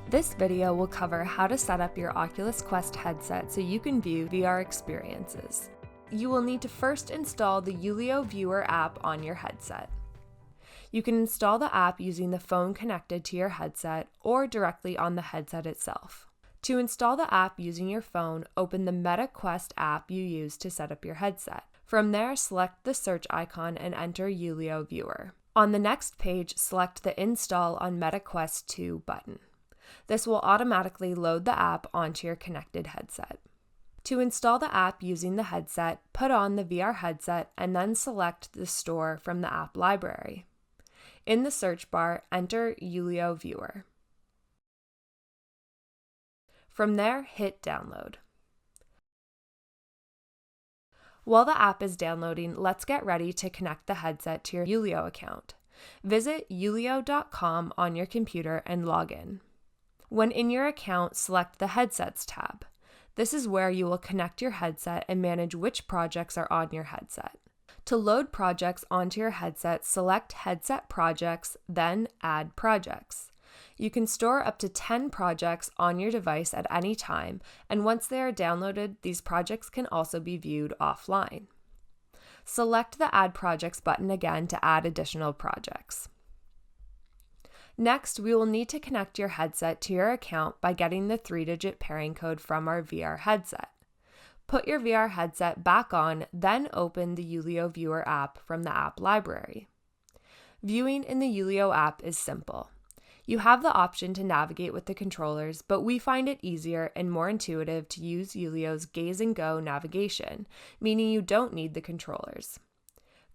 This video will cover how to set up your Oculus Quest headset so you can view VR experiences. You will need to first install the Yulio Viewer App on your headset. You can install the app using the phone connected to your headset or directly on the headset itself. To install the app using your phone, open the Meta Quest app you use to set up your headset. From there, select the search icon and enter Yulio Viewer. On the next page, select the Install on Meta Quest 2 button. This will automatically load the app onto your connected headset. To install the app using the headset, put on the VR headset and then select the store from the app library. In the search bar, enter Yulio Viewer. From there, hit download. While the app is downloading, let's get ready to connect the headset to your Yulio account. Visit yulio.com on your computer and log in. When in your account, select the Headsets tab. This is where you will connect your headset and manage which projects are on your headset. To load projects onto your headset, select Headset Projects, then Add Projects. You can store up to 10 projects on your device at any time, and once they are downloaded, these projects can also be viewed offline. Select the Add Projects button again to add additional projects. Next, we will need to connect your headset to your account by getting the 3-digit pairing code from our VR headset. Put your VR headset back on, then open the Yulio Viewer app from the app library. Viewing in the Yulio app is simple. You have the option to navigate with the controllers, but we find it easier and more intuitive to use Yulio's Gaze and Go navigation, meaning you don't need the controllers.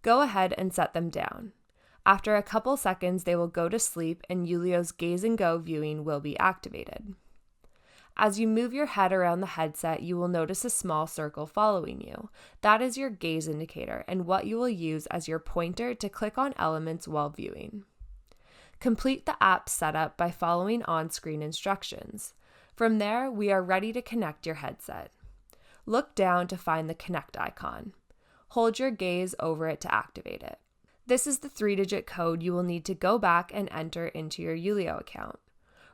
Go ahead and set them down. After a couple seconds, they will go to sleep and Yulio's Gaze and Go viewing will be activated. As you move your head around the headset, you will notice a small circle following you. That is your gaze indicator and what you will use as your pointer to click on elements while viewing. Complete the app setup by following on-screen instructions. From there, we are ready to connect your headset. Look down to find the Connect icon. Hold your gaze over it to activate it. This is the 3-digit code you will need to go back and enter into your Yulio account.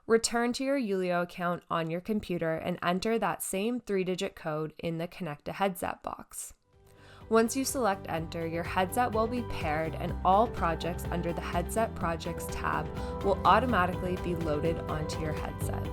Return to your Yulio account on your computer and enter that same 3-digit code in the Connect a Headset box. Once you select Enter, your headset will be paired and all projects under the Headset Projects tab will automatically be loaded onto your headset.